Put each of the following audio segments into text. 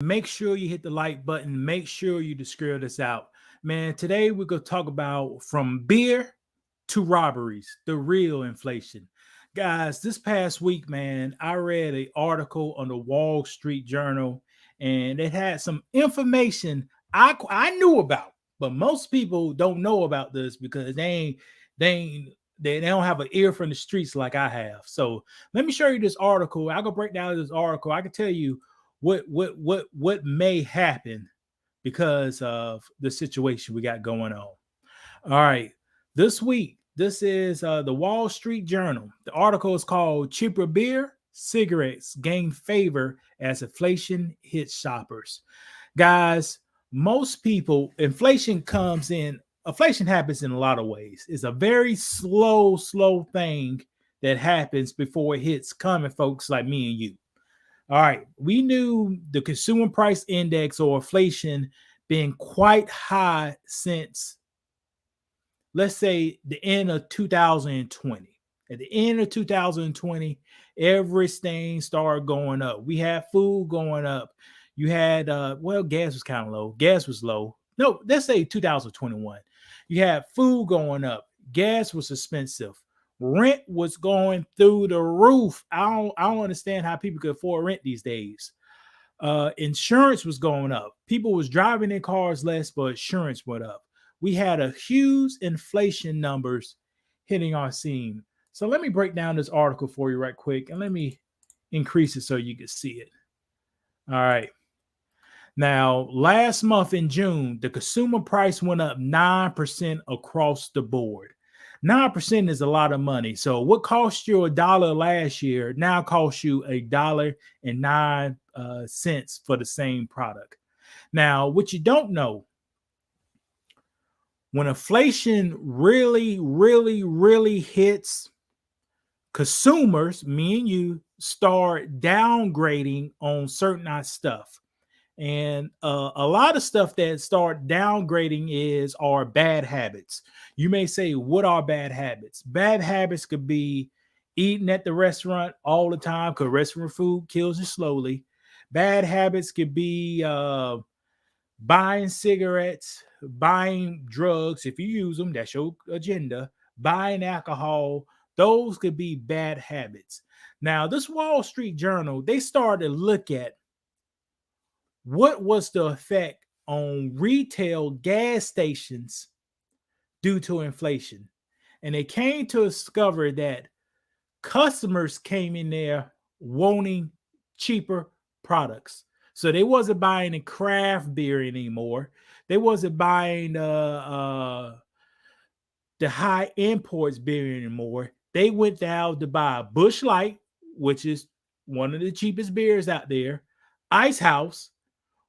Make sure you hit the like button. Make sure you scroll this out. Man, today we're going to talk about from beer to robberies, the real inflation. Guys, this past week, man, I read an article on the Wall Street Journal and it had some information I knew about, but most people don't know about this because they ain't they don't have an ear from the streets like I have. So let me show you this article. I'll go break down this article. I can tell you what may happen because of the situation we got going on. All right, this week, this is the Wall Street Journal. The article is called "Cheaper Beer, Cigarettes Gain Favor as Inflation Hits Shoppers." Guys, most people, inflation happens in a lot of ways. It's a very slow thing that happens before it hits common folks like me and you. All right, we knew the consumer price index or inflation being quite high since, let's say, the end of 2020. At the end of 2020, everything started going up. We had food going up. You had, gas was kind of low. Gas was low. No, let's say 2021. You had food going up. Gas was expensive. Rent was going through the roof. I don't understand how people could afford rent these days. Insurance was going up. People was driving their cars less, but insurance went up. We had a huge inflation numbers hitting our scene. So let me break down this article for you right quick, and let me increase it so you can see it. All right. Now, last month in June, the consumer price went up 9% across the board. 9% is a lot of money. So what cost you $1 last year now costs you $1.09 for the same product. Now, what you don't know, when inflation really hits, consumers, me and you, start downgrading on certain stuff. And a lot of stuff that start downgrading are bad habits. You may say, what are bad habits? Bad habits could be eating at the restaurant all the time because restaurant food kills you slowly. Bad habits could be buying cigarettes, buying drugs. If you use them, that's your agenda. Buying alcohol. Those could be bad habits. Now, this Wall Street Journal, they started to look at what was the effect on retail gas stations due to inflation. And they came to discover that customers came in there wanting cheaper products. So they wasn't buying a craft beer anymore. They wasn't buying the high imports beer anymore. They went down to buy Busch Light, which is one of the cheapest beers out there, Ice House,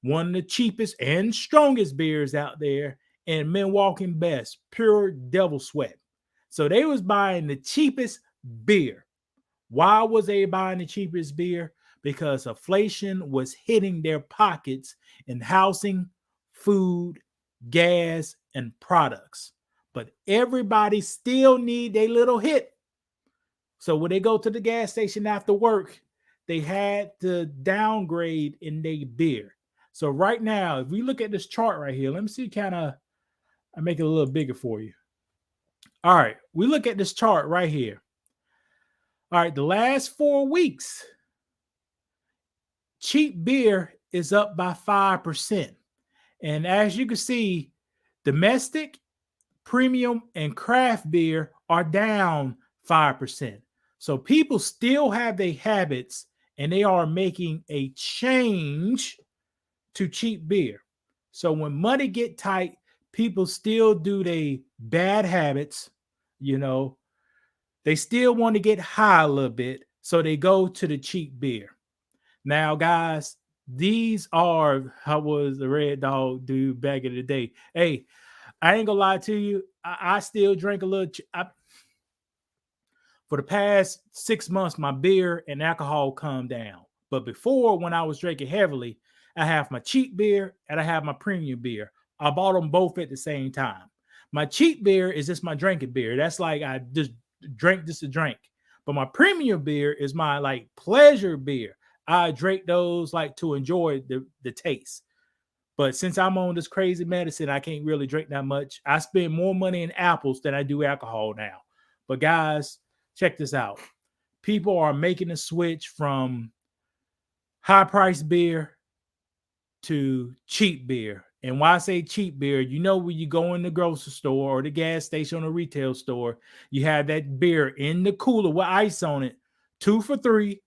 one of the cheapest and strongest beers out there, and Milwaukee Best, pure devil sweat. So they was buying the cheapest beer. Why was they buying the cheapest beer? Because inflation was hitting their pockets in housing, food, gas, and products. But everybody still need their little hit. So when they go to the gas station after work, they had to downgrade in their beer. So right now, if we look at this chart right here, let me see I make it a little bigger for you. All right, we look at this chart right here. All right, the last 4 weeks, cheap beer is up by 5%. And as you can see, domestic, premium, and craft beer are down 5%. So people still have their habits and they are making a change to cheap beer. So when money get tight, people still do their bad habits, they still want to get high a little bit, so they go to the cheap beer. Now, guys, these are how was the Red Dog dude back in the day. Hey, I ain't gonna lie to you. I still drink a little. For the past 6 months, my beer and alcohol calmed down. But before, when I was drinking heavily, I have my cheap beer and I have my premium beer. I bought them both at the same time. My cheap beer is just my drinking beer. That's like I just drink just to drink. But my premium beer is my like pleasure beer. I drink those like to enjoy the taste. But since I'm on this crazy medicine, I can't really drink that much. I spend more money in apples than I do alcohol now. But guys, check this out. People are making a switch from high price beer to cheap beer. And why I say cheap beer, you know, when you go in the grocery store or the gas station or retail store, you have that beer in the cooler with ice on it, 2 for $3,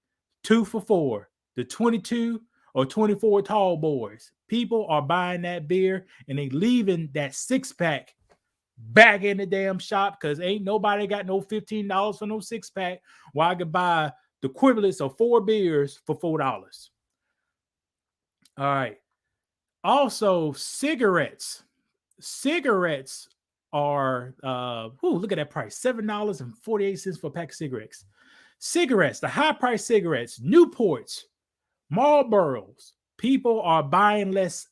2 for $4, the 22 or 24 tall boys. People are buying that beer and they leaving that 6 pack back in the damn shop because ain't nobody got no $15 for no 6 pack. While I could buy the equivalents of 4 beers for $4. All right. Also, cigarettes. Cigarettes are look at that price. $7.48 for a pack of cigarettes. Cigarettes, the high price cigarettes, Newports, Marlboros. People are buying less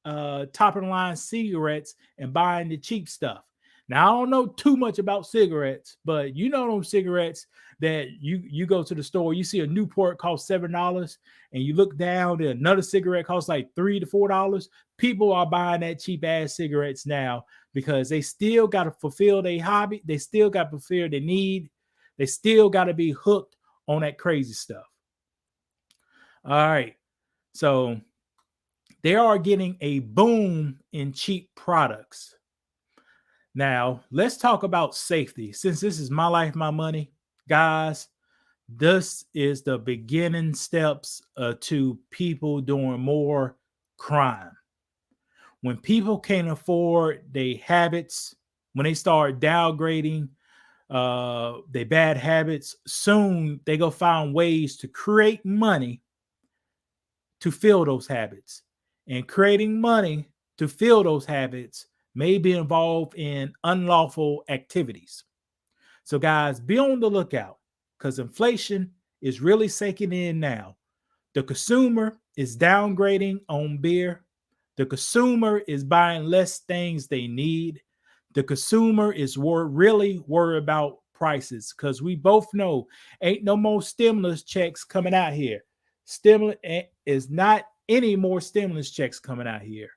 top of the line cigarettes and buying the cheap stuff. Now, I don't know too much about cigarettes, but you know those cigarettes that you go to the store, you see a Newport cost $7, and you look down and another cigarette costs like $3 to $4. People are buying that cheap ass cigarettes now because they still got to fulfill their hobby. They still got to fulfill their need. They still got to be hooked on that crazy stuff. All right. So they are getting a boom in cheap products. Now, let's talk about safety. Since this is my life, my money, guys, this is the beginning steps to people doing more crime. When people can't afford their habits, when they start downgrading their bad habits, soon they go find ways to create money to fill those habits. And creating money to fill those habits may be involved in unlawful activities. So, guys, be on the lookout because inflation is really sinking in now. The consumer is downgrading on beer. The consumer is buying less things they need. The consumer is really worried about prices because we both know ain't no more stimulus checks coming out here. Stimulus is not any more stimulus checks coming out here.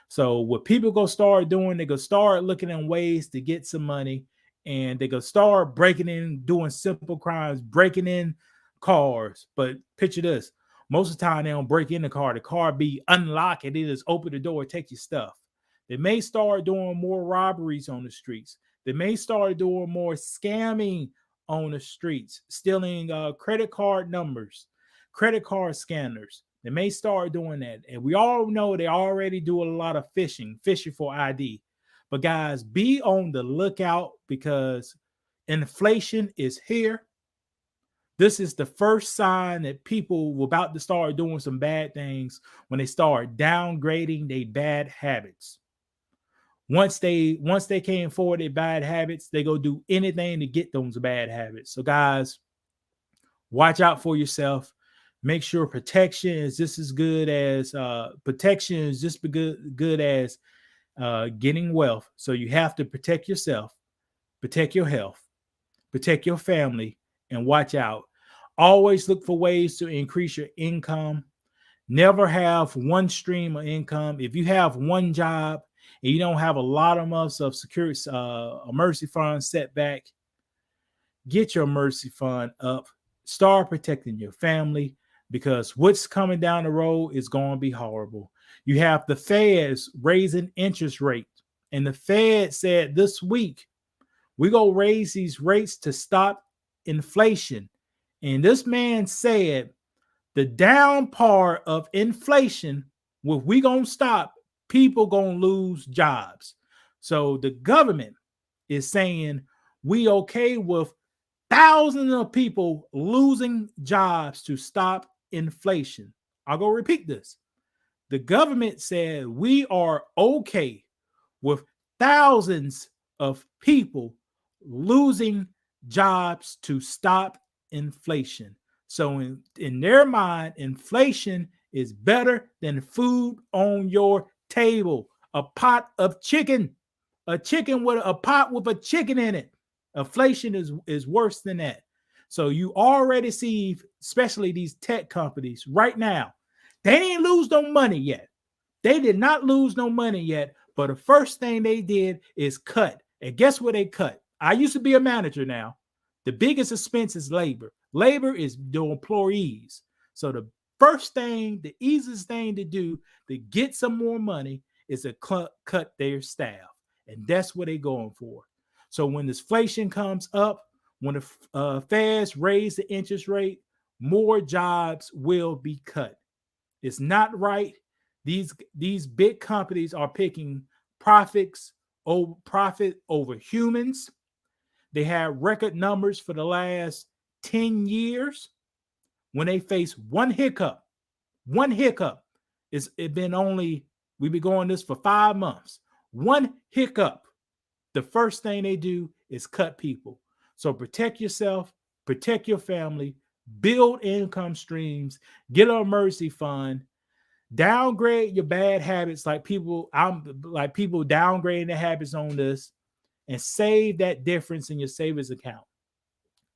So what people go start doing, they go start looking in ways to get some money, and they go start breaking in, doing simple crimes, breaking in cars. But picture this: most of the time they don't break in the car be unlocked, and they just open the door and take your stuff. They may start doing more robberies on the streets. They may start doing more scamming on the streets, stealing credit card numbers, credit card scanners. They may start doing that. And we all know they already do a lot of fishing for ID. But guys, be on the lookout because inflation is here. This is the first sign that people were about to start doing some bad things when they start downgrading their bad habits. Once they can't afford their bad habits, they go do anything to get those bad habits. So guys, watch out for yourself. Make sure protection is just as good as getting wealth. So you have to protect yourself, protect your health, protect your family, and watch out. Always look for ways to increase your income. Never have one stream of income. If you have one job and you don't have a lot of months of security, emergency fund setback, get your emergency fund up. Start protecting your family because what's coming down the road is going to be horrible. You have the Feds raising interest rates, and the Fed said this week, we're going to raise these rates to stop inflation. And this man said the down part of inflation, if we going to stop, people going to lose jobs. So the government is saying we okay with thousands of people losing jobs to stop inflation. I'll go repeat this. The government said we are okay with thousands of people losing jobs to stop inflation. So in their mind, inflation is better than food on your table. A pot of chicken, a pot with a chicken in it. Inflation is worse than that. So you already see, especially these tech companies right now, they didn't lose no money yet. They did not lose no money yet. But the first thing they did is cut. And guess what they cut? I used to be a manager now. The biggest expense is labor. Labor is the employees. So the first thing, the easiest thing to do to get some more money is to cut their staff. And that's what they're going for. So when inflation comes up, when the Feds raise the interest rate, more jobs will be cut. It's not right. These big companies are picking profit over humans. They have record numbers for the last 10 years. When they face one hiccup, we've been going this for 5 months. One hiccup, the first thing they do is cut people. So protect yourself, protect your family, build income streams, get an emergency fund, downgrade your bad habits like people downgrading their habits on this, and save that difference in your savings account.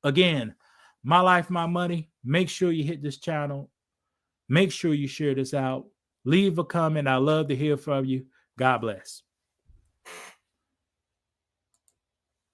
Again, my life, my money. Make sure you hit this channel. Make sure you share this out. Leave a comment. I love to hear from you. God bless.